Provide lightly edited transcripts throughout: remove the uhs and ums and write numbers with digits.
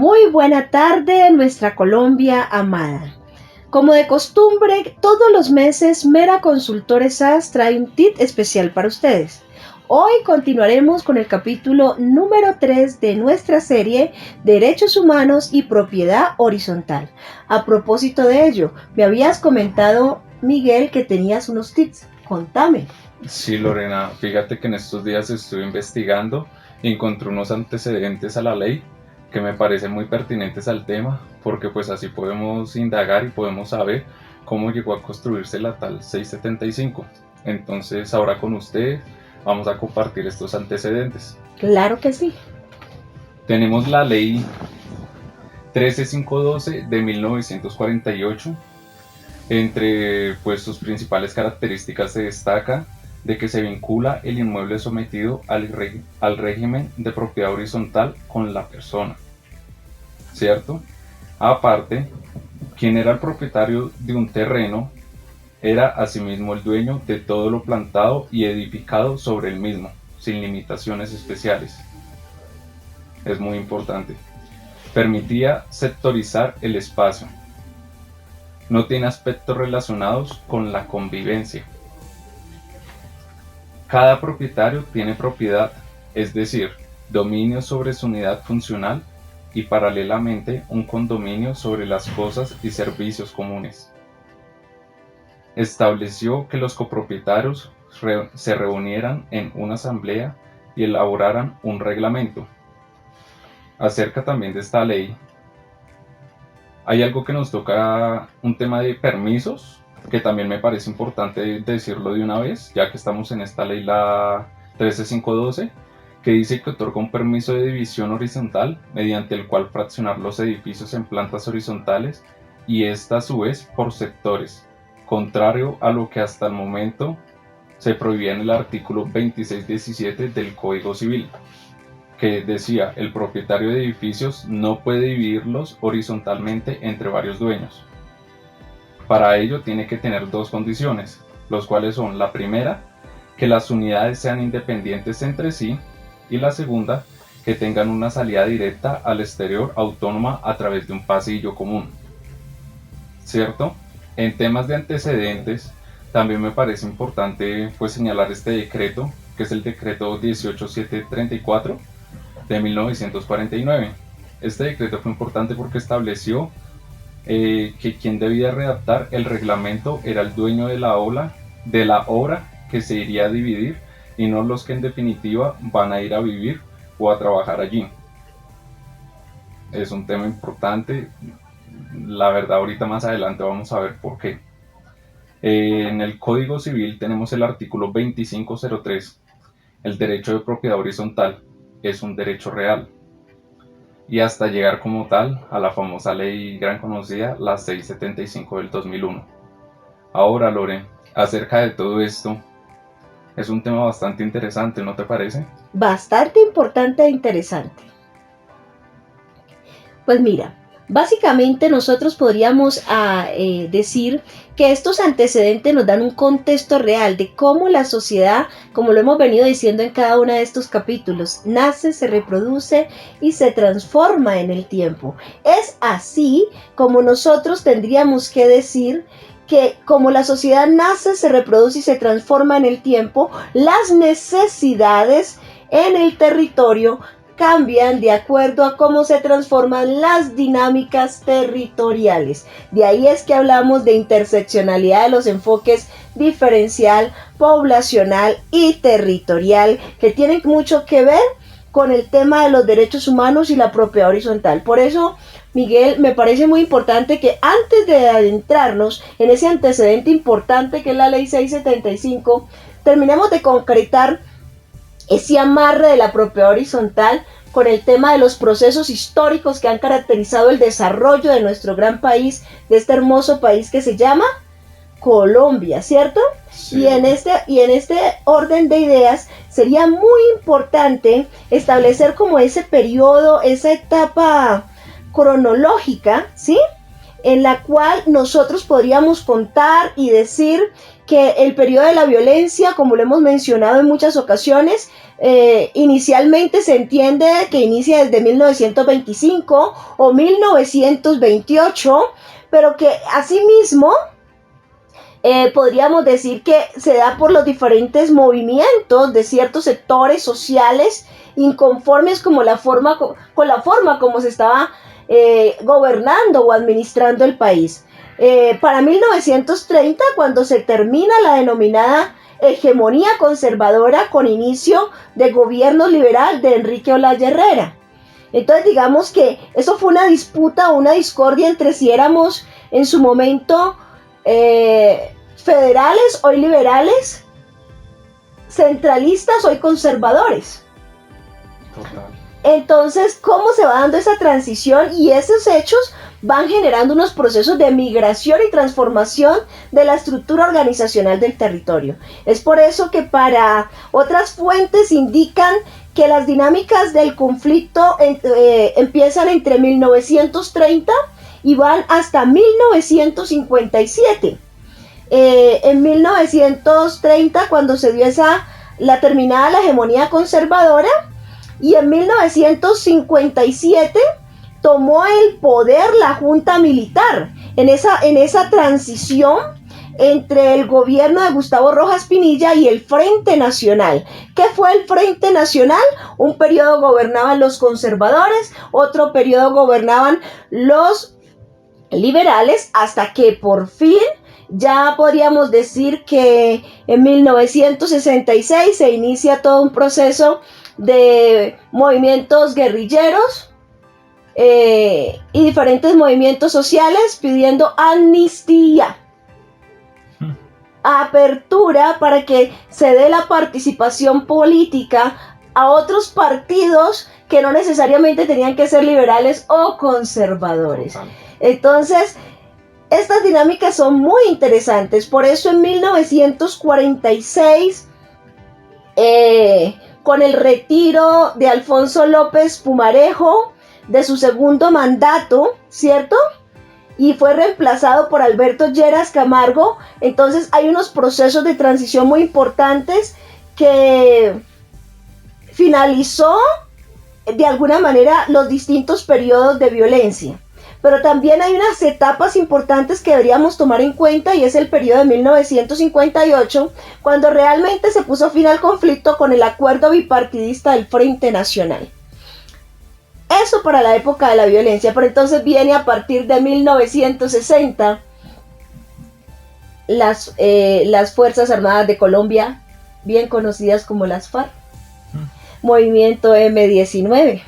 Muy buena tarde, nuestra Colombia amada. Como de costumbre, todos los meses Mera Consultores SAS trae un tip especial para ustedes. Hoy continuaremos con el capítulo número 3 de nuestra serie Derechos Humanos y Propiedad Horizontal. A propósito de ello, me habías comentado, Miguel, que tenías unos tips. Contame. Sí, Lorena, fíjate que en estos días estuve investigando y encontré unos antecedentes a la ley que me parecen muy pertinentes al tema, porque pues así podemos indagar y podemos saber cómo llegó a construirse la tal 675. Entonces, ahora con usted vamos a compartir estos antecedentes. Claro que sí. Tenemos la ley 13512 de 1948. Entre pues sus principales características se destaca de que se vincula el inmueble sometido al régimen de propiedad horizontal con la persona, ¿cierto? Aparte, quien era el propietario de un terreno era asimismo el dueño de todo lo plantado y edificado sobre el mismo, sin limitaciones especiales. Es muy importante. Permitía sectorizar el espacio. No tiene aspectos relacionados con la convivencia. Cada propietario tiene propiedad, es decir, dominio sobre su unidad funcional y paralelamente un condominio sobre las cosas y servicios comunes. Estableció que los copropietarios se reunieran en una asamblea y elaboraran un reglamento. Acerca también de esta ley, hay algo que nos toca, un tema de permisos, que también me parece importante decirlo de una vez, ya que estamos en esta ley, la 13512, que dice que otorga un permiso de división horizontal mediante el cual fraccionar los edificios en plantas horizontales y esta a su vez por sectores, contrario a lo que hasta el momento se prohibía en el artículo 2617 del Código Civil, que decía: el propietario de edificios no puede dividirlos horizontalmente entre varios dueños. Para ello tiene que tener dos condiciones, los cuales son: la primera, que las unidades sean independientes entre sí, y la segunda, que tengan una salida directa al exterior autónoma a través de un pasillo común. ¿Cierto? En temas de antecedentes, también me parece importante pues señalar este decreto, que es el decreto 18734 de 1949. Este decreto fue importante porque estableció que quien debía redactar el reglamento era el dueño de la obra que se iría a dividir, y no los que en definitiva van a ir a vivir o a trabajar allí. Es un tema importante, la verdad ahorita más adelante vamos a ver por qué. En el Código Civil tenemos el artículo 2503, el derecho de propiedad horizontal es un derecho real, y hasta llegar como tal a la famosa ley gran conocida, la 675 del 2001. Ahora, Lore, acerca de todo esto, es un tema bastante interesante, ¿no te parece? Bastante importante e interesante. Pues mira, básicamente nosotros podríamos decir que estos antecedentes nos dan un contexto real de cómo la sociedad, como lo hemos venido diciendo en cada uno de estos capítulos, nace, se reproduce y se transforma en el tiempo. Es así como nosotros tendríamos que decir que como la sociedad nace, se reproduce y se transforma en el tiempo, las necesidades en el territorio cambian de acuerdo a cómo se transforman las dinámicas territoriales. De ahí es que hablamos de interseccionalidad de los enfoques diferencial, poblacional y territorial, que tienen mucho que ver con el tema de los derechos humanos y la propiedad horizontal. Por eso, Miguel, me parece muy importante que antes de adentrarnos en ese antecedente importante que es la ley 675, terminemos de concretar ese amarre de la propiedad horizontal con el tema de los procesos históricos que han caracterizado el desarrollo de nuestro gran país, de este hermoso país que se llama Colombia, ¿cierto? Sí. Y en este orden de ideas sería muy importante establecer como ese periodo, esa etapa cronológica, ¿sí?, en la cual nosotros podríamos contar y decir que el periodo de la violencia, como lo hemos mencionado en muchas ocasiones, inicialmente se entiende que inicia desde 1925 o 1928, pero que asimismo podríamos decir que se da por los diferentes movimientos de ciertos sectores sociales inconformes con la forma como se estaba gobernando o administrando el país. Para 1930, cuando se termina la denominada hegemonía conservadora con inicio de gobierno liberal de Enrique Olaya Herrera. Entonces digamos que eso fue una disputa, una discordia entre si éramos en su momento federales, hoy liberales, centralistas, hoy conservadores. Total. Entonces, ¿cómo se va dando esa transición? Y esos hechos van generando unos procesos de migración y transformación de la estructura organizacional del territorio. Es por eso que para otras fuentes indican que las dinámicas del conflicto empiezan entre 1930 y van hasta 1957. En 1930, cuando se dio la terminada la hegemonía conservadora, y en 1957 tomó el poder la Junta Militar en esa transición entre el gobierno de Gustavo Rojas Pinilla y el Frente Nacional. ¿Qué fue el Frente Nacional? Un periodo gobernaban los conservadores, otro periodo gobernaban los liberales, hasta que por fin ya podríamos decir que en 1966 se inicia todo un proceso de movimientos guerrilleros y diferentes movimientos sociales pidiendo amnistía, apertura para que se dé la participación política a otros partidos que no necesariamente tenían que ser liberales o conservadores. Entonces, estas dinámicas son muy interesantes. Por eso en 1946, con el retiro de Alfonso López Pumarejo de su segundo mandato, ¿cierto? Y fue reemplazado por Alberto Lleras Camargo. Entonces hay unos procesos de transición muy importantes que finalizó de alguna manera los distintos periodos de violencia. Pero también hay unas etapas importantes que deberíamos tomar en cuenta, y es el periodo de 1958, cuando realmente se puso fin al conflicto con el acuerdo bipartidista del Frente Nacional. Eso para la época de la violencia, pero entonces viene a partir de 1960 las Fuerzas Armadas de Colombia, bien conocidas como las FARC, Movimiento M-19,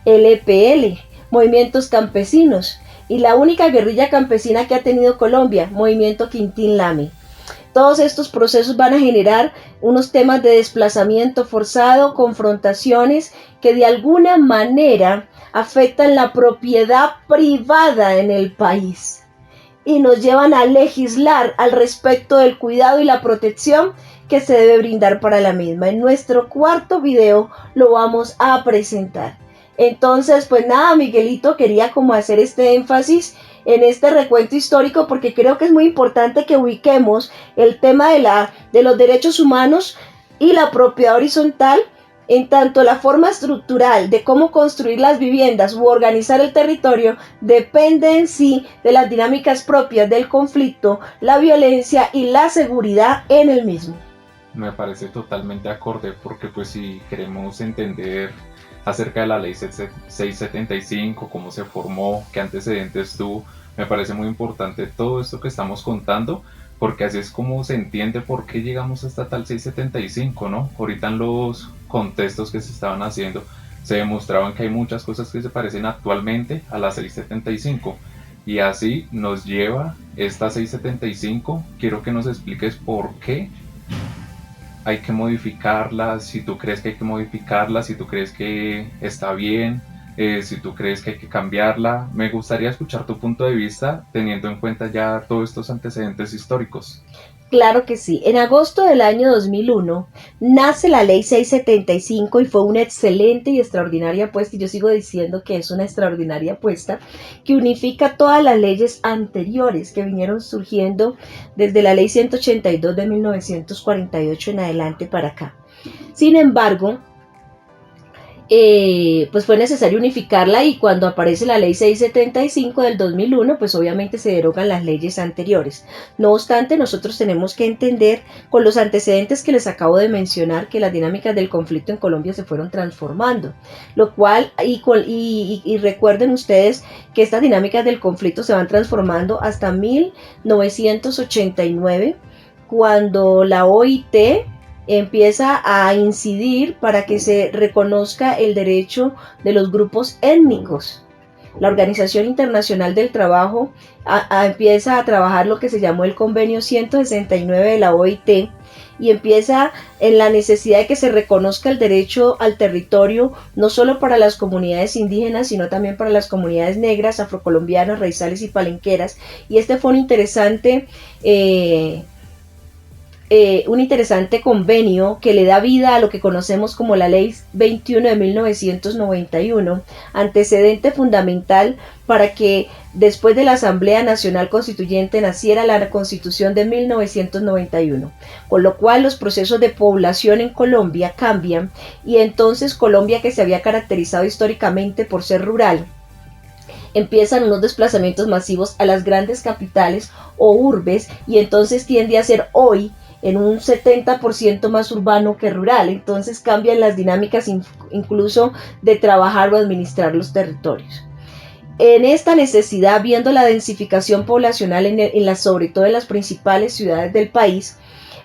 LPL, movimientos campesinos, y la única guerrilla campesina que ha tenido Colombia, Movimiento Quintín Lame. Todos estos procesos van a generar unos temas de desplazamiento forzado, confrontaciones que de alguna manera afectan la propiedad privada en el país y nos llevan a legislar al respecto del cuidado y la protección que se debe brindar para la misma. En nuestro cuarto video lo vamos a presentar. Entonces, pues nada, Miguelito, quería como hacer este énfasis en este recuento histórico, porque creo que es muy importante que ubiquemos el tema de los derechos humanos y la propiedad horizontal, en tanto la forma estructural de cómo construir las viviendas u organizar el territorio depende en sí de las dinámicas propias del conflicto, la violencia y la seguridad en el mismo. Me parece totalmente acorde, porque pues si queremos entender acerca de la ley 675, cómo se formó, qué antecedentes tuvo, me parece muy importante todo esto que estamos contando, porque así es como se entiende por qué llegamos hasta tal 675, ¿no? Ahorita en los contextos que se estaban haciendo se demostraban que hay muchas cosas que se parecen actualmente a la 675, y así nos lleva esta 675. Quiero que nos expliques por qué hay que modificarla, si tú crees que hay que modificarla, si tú crees que está bien, si tú crees que hay que cambiarla. Me gustaría escuchar tu punto de vista teniendo en cuenta ya todos estos antecedentes históricos. Claro que sí. En agosto del año 2001 nace la Ley 675 y fue una excelente y extraordinaria apuesta, y yo sigo diciendo que es una extraordinaria apuesta, que unifica todas las leyes anteriores que vinieron surgiendo desde la Ley 182 de 1948 en adelante para acá. Sin embargo, pues fue necesario unificarla, y cuando aparece la ley 675 del 2001, pues obviamente se derogan las leyes anteriores. No obstante, nosotros tenemos que entender, con los antecedentes que les acabo de mencionar, que las dinámicas del conflicto en Colombia se fueron transformando, lo cual, y recuerden ustedes que estas dinámicas del conflicto se van transformando hasta 1989, cuando la OIT empieza a incidir para que se reconozca el derecho de los grupos étnicos. La Organización Internacional del Trabajo empieza a trabajar lo que se llamó el Convenio 169 de la OIT, y empieza en la necesidad de que se reconozca el derecho al territorio, no solo para las comunidades indígenas, sino también para las comunidades negras, afrocolombianas, raizales y palenqueras. Y este fue un interesante convenio que le da vida a lo que conocemos como la Ley 21 de 1991, antecedente fundamental para que después de la Asamblea Nacional Constituyente naciera la Constitución de 1991, con lo cual los procesos de población en Colombia cambian, y entonces Colombia, que se había caracterizado históricamente por ser rural, empiezan unos desplazamientos masivos a las grandes capitales o urbes, y entonces tiende a ser hoy en un 70% más urbano que rural. Entonces cambian las dinámicas incluso de trabajar o administrar los territorios. En esta necesidad, viendo la densificación poblacional sobre todo en las principales ciudades del país,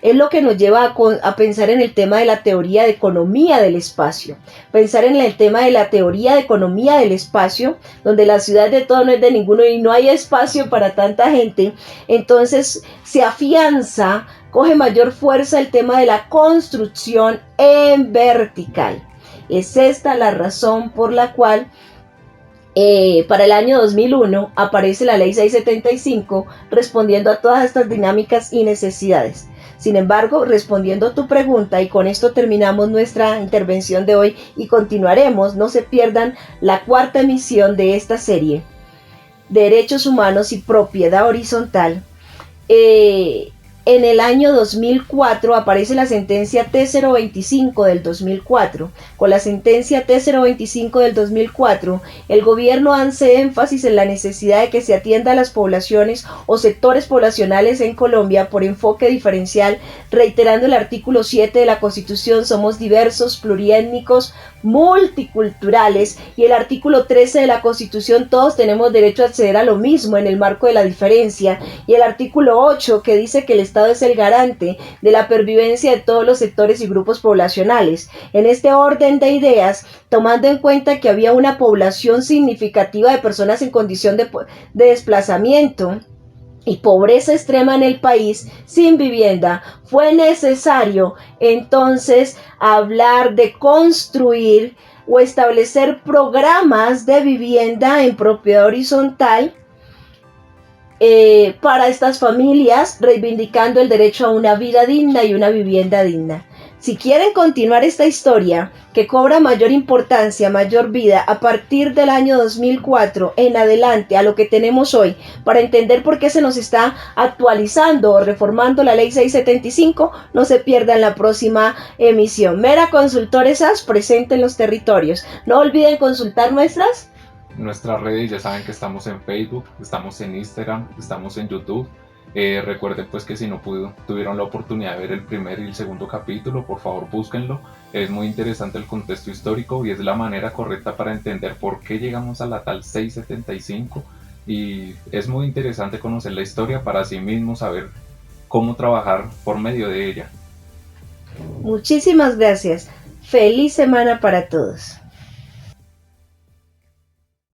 es lo que nos lleva a pensar en el tema de la teoría de economía del espacio. Pensar en el tema de la teoría de economía del espacio, donde la ciudad de todo no es de ninguno y no hay espacio para tanta gente. Entonces se afianza, coge mayor fuerza el tema de la construcción en vertical. Es esta la razón por la cual para el año 2001 aparece la Ley 675 respondiendo a todas estas dinámicas y necesidades. Sin embargo, respondiendo a tu pregunta, y con esto terminamos nuestra intervención de hoy y continuaremos, no se pierdan la cuarta emisión de esta serie, Derechos Humanos y Propiedad Horizontal. En el año 2004 aparece la sentencia T025 del 2004. Con la sentencia T025 del 2004, el gobierno hace énfasis en la necesidad de que se atienda a las poblaciones o sectores poblacionales en Colombia por enfoque diferencial, reiterando el artículo 7 de la Constitución: somos diversos, pluriétnicos, multiculturales, y el artículo 13 de la Constitución: todos tenemos derecho a acceder a lo mismo en el marco de la diferencia, y el artículo 8, que dice que el Estado es el garante de la pervivencia de todos los sectores y grupos poblacionales. En este orden de ideas, tomando en cuenta que había una población significativa de personas en condición de desplazamiento y pobreza extrema en el país, sin vivienda, fue necesario entonces hablar de construir o establecer programas de vivienda en propiedad horizontal para estas familias, reivindicando el derecho a una vida digna y una vivienda digna. Si quieren continuar esta historia, que cobra mayor importancia, mayor vida a partir del año 2004 en adelante a lo que tenemos hoy, para entender por qué se nos está actualizando o reformando la Ley 675, no se pierdan la próxima emisión. Mera Consultores SAS, presente en los territorios. No olviden consultar nuestras redes. Ya saben que estamos en Facebook, estamos en Instagram, estamos en YouTube. Recuerden pues que si no tuvieron la oportunidad de ver el primer y el segundo capítulo, por favor búsquenlo. Es muy interesante el contexto histórico y es la manera correcta para entender por qué llegamos a la tal 675, y es muy interesante conocer la historia para sí mismo saber cómo trabajar por medio de ella. Muchísimas gracias. Feliz semana para todos.